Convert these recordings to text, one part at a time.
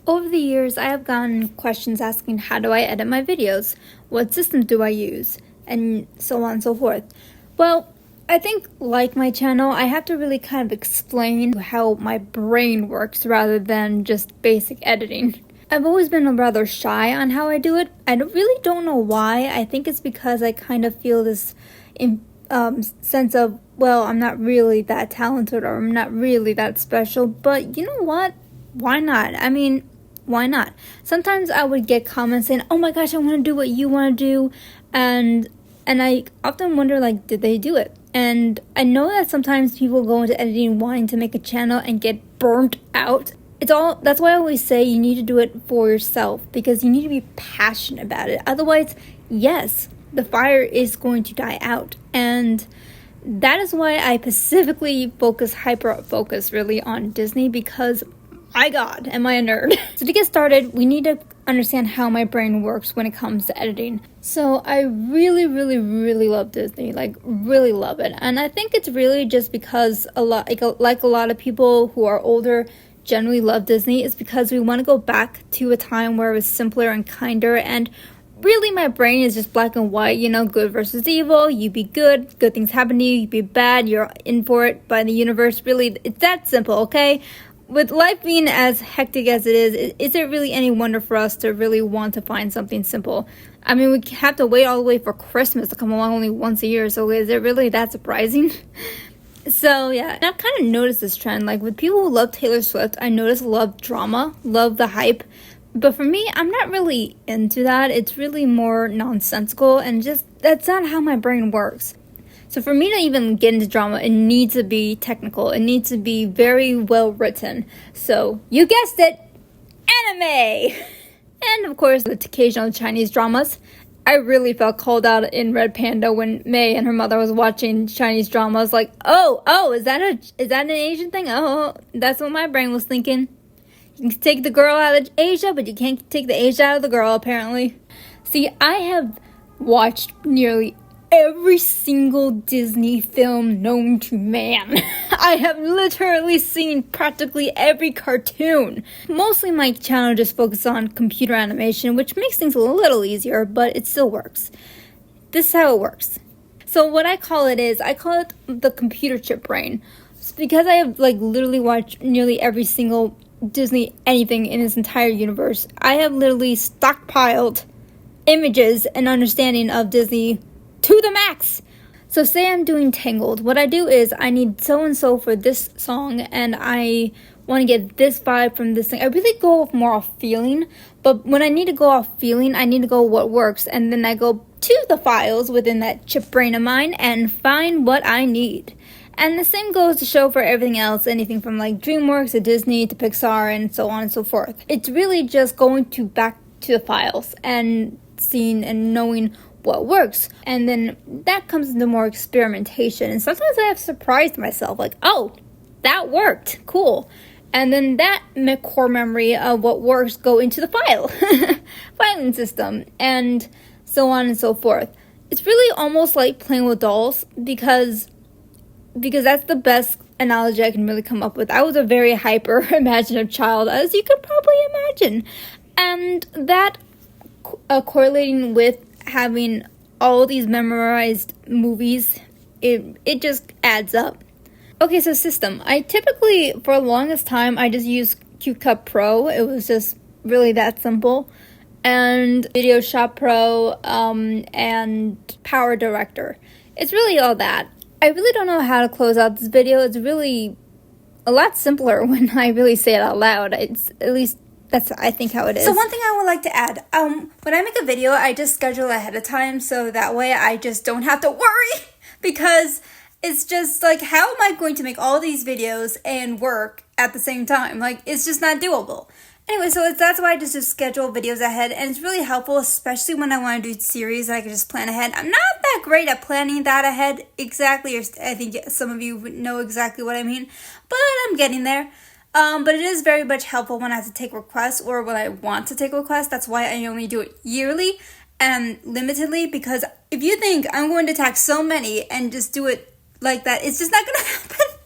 Over the years, I have gotten questions asking how do I edit my videos, what systems do I use, and so on and so forth. Well, I think, like my channel, I have to really kind of explain how my brain works rather than just basic editing. I've always been rather shy on how I do it. I really don't know why. I think it's because I kind of feel this sense of, well, I'm not really that talented or I'm not really that special. But you know what? Why not? I mean, why not? Sometimes I would get comments saying, oh my gosh, I want to do what you want to do. And I often wonder, like, did they do it? And I know that sometimes people go into editing wanting to make a channel and get burnt out. That's why I always say you need to do it for yourself, because you need to be passionate about it. Otherwise, yes, the fire is going to die out. And that is why I specifically hyper focus really on Disney, because my God, am I a nerd? So to get started, we need to understand how my brain works when it comes to editing. So I really, really, really love Disney, like really love it. And I think it's really just because a lot of people who are older generally love Disney is because we want to go back to a time where it was simpler and kinder, and really my brain is just black and white, good versus evil. You be good things happen to you. You be bad, you're in for it by the universe. Really, it's that simple, okay? With life being as hectic as it is it really any wonder for us to really want to find something simple? I mean, we have to wait all the way for Christmas to come along only once a year, so is it really that surprising? So yeah, I've kind of noticed this trend, like with people who love Taylor Swift, I notice love drama, love the hype. But for me, I'm not really into that. It's really more nonsensical, and just that's not how my brain works. So for me to even get into drama, it needs to be technical. It needs to be very well written. So you guessed it, anime! And of course, the occasional Chinese dramas. I really felt called out in Red Panda when May and her mother was watching Chinese dramas. Like, oh, is that an Asian thing? Oh, that's what my brain was thinking. You can take the girl out of Asia, but you can't take the Asia out of the girl, apparently. See, I have watched nearly every single Disney film known to man. I have literally seen practically every cartoon. Mostly my channel just focuses on computer animation, which makes things a little easier, but it still works. This is how it works. So what I call it the computer chip brain. It's because I have literally watched nearly every single Disney anything in its entire universe. I have literally stockpiled images and understanding of Disney to the max. So say I'm doing Tangled. What I do is I need so-and-so for this song, and I want to get this vibe from this thing. I really go more off feeling, but when I need to go off feeling, I need to go what works, and then I go to the files within that chip brain of mine and find what I need. And the same goes to show for everything else, anything from DreamWorks to Disney to Pixar and so on and so forth. It's really just going back to the files and seeing and knowing what works. And then that comes into more experimentation. And sometimes I have surprised myself, oh, that worked, cool. And then that core memory of what works go into the filing system, and so on and so forth. It's really almost like playing with dolls, because that's the best analogy I can really come up with. I was a very hyper imaginative child, as you could probably imagine. And that correlating with having all these memorized movies, it just adds up. Okay, so system. I typically, for the longest time, I just used CapCut Pro. It was just really that simple. And Video Shop Pro, and Power Director. It's really all that. I really don't know how to close out this video. It's really a lot simpler when I really say it out loud. It's at least that's, I think, how it is. So one thing I would like to add, when I make a video, I just schedule ahead of time, so that way I just don't have to worry, because it's just how am I going to make all these videos and work at the same time? It's just not doable. Anyway, so that's why I just schedule videos ahead, and it's really helpful, especially when I want to do series. I can just plan ahead. I'm not that great at planning that ahead exactly, or I think some of you would know exactly what I mean, but I'm getting there. But it is very much helpful when I have to take requests, or when I want to take requests. That's why I only do it yearly and limitedly, because if you think I'm going to tag so many and just do it like that, it's just not going to happen.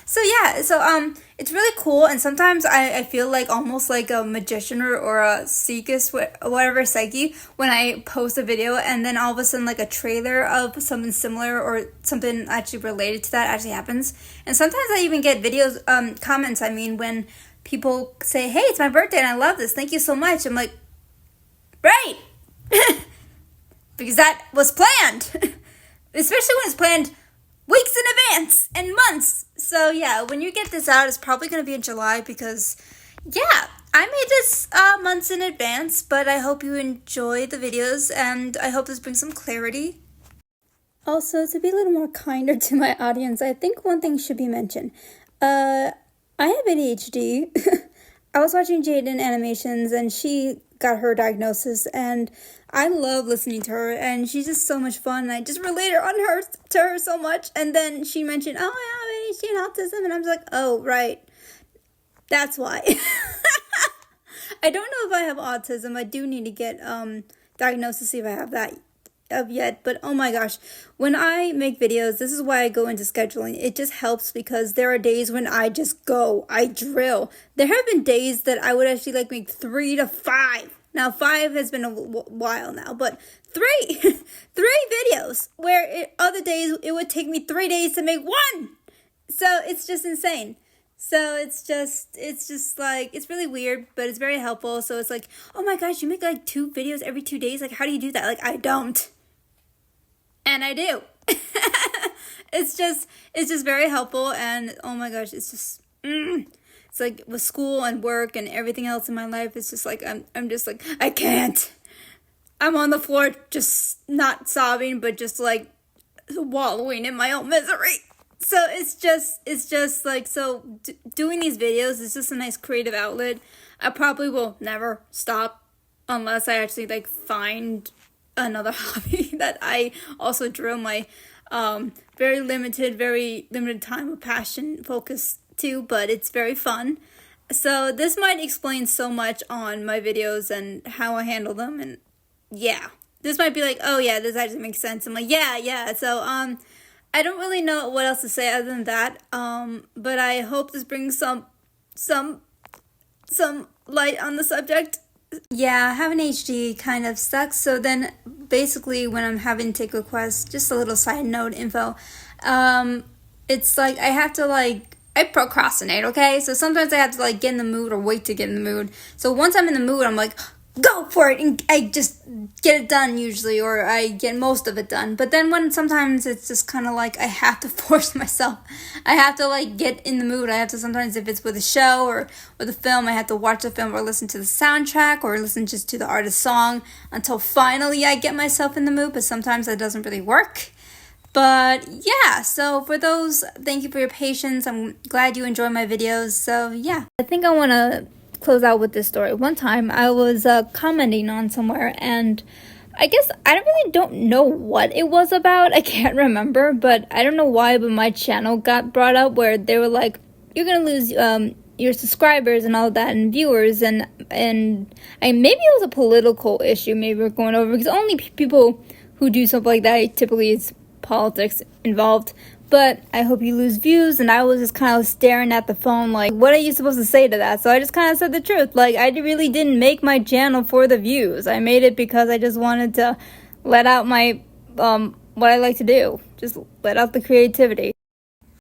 So yeah, so it's really cool, and sometimes I feel like almost like a magician or a psychist, whatever, psyche, when I post a video and then all of a sudden like a trailer of something similar or something actually related to that actually happens. And sometimes I even get videos, comments, I mean, when people say, hey, it's my birthday and I love this, thank you so much. I'm like, right, because that was planned, especially when it's planned weeks in advance and months. So yeah, when you get this out, it's probably going to be in July because, yeah, I made this months in advance, but I hope you enjoy the videos and I hope this brings some clarity. Also, to be a little more kinder to my audience, I think one thing should be mentioned. I have ADHD. I was watching Jaden Animations and she got her diagnosis, and I love listening to her, and she's just so much fun, and I just related to her so much. And then she mentioned, oh, I have ADHD and autism, and I was like, oh, right, that's why. I don't know if I have autism. I do need to get diagnosed to see if I have that yet, but oh my gosh, when I make videos, this is why I go into scheduling. It just helps because there are days when I drill. There have been days that I would actually like make 3 to 5. Now 5 has been a while now, but 3 videos, where other days it would take me 3 days to make 1. So it's just insane. So it's just like, it's really weird, but it's very helpful. So it's like, oh my gosh, you make like 2 videos every 2 days? Like, how do you do that? Like, I don't. And I do. It's just very helpful, and oh my gosh, it's just, it's like with school and work and everything else in my life, it's just like, I'm just like, I can't. I'm on the floor, just not sobbing, but just like wallowing in my own misery. So it's just like, so doing these videos is just a nice creative outlet. I probably will never stop unless I actually like find another hobby that I also drill my very limited time of passion focus to, but it's very fun. So this might explain so much on my videos and how I handle them, and yeah, this might be like, oh yeah, this actually makes sense. I'm like, yeah. So I don't really know what else to say other than that. But I hope this brings some light on the subject. Yeah, having HD kind of sucks. So then basically when I'm having take requests, just a little side note info, it's like I procrastinate, okay? So sometimes I have to like get in the mood or wait to get in the mood. So once I'm in the mood, I'm like, go for it, and I just get it done usually, or I get most of it done. But then when sometimes it's just kind of like I have to force myself. I have to like get in the mood. I have to sometimes, if it's with a show or with a film, I have to watch the film or listen to the soundtrack or listen just to the artist's song until finally I get myself in the mood. But sometimes that doesn't really work. But yeah, so for those, thank you for your patience. I'm glad you enjoy my videos. So yeah, I think I want to close out with this story. One time I was commenting on somewhere, and I guess I really don't know what it was about. I can't remember, but I don't know why, but my channel got brought up where they were like, you're gonna lose your subscribers and all that and viewers, and maybe it was a political issue maybe we're going over, because only people who do something like that typically is politics involved. But I hope you lose views, and I was just kind of staring at the phone like, what are you supposed to say to that? So I just kind of said the truth. Like, I really didn't make my channel for the views. I made it because I just wanted to let out my, what I like to do. Just let out the creativity.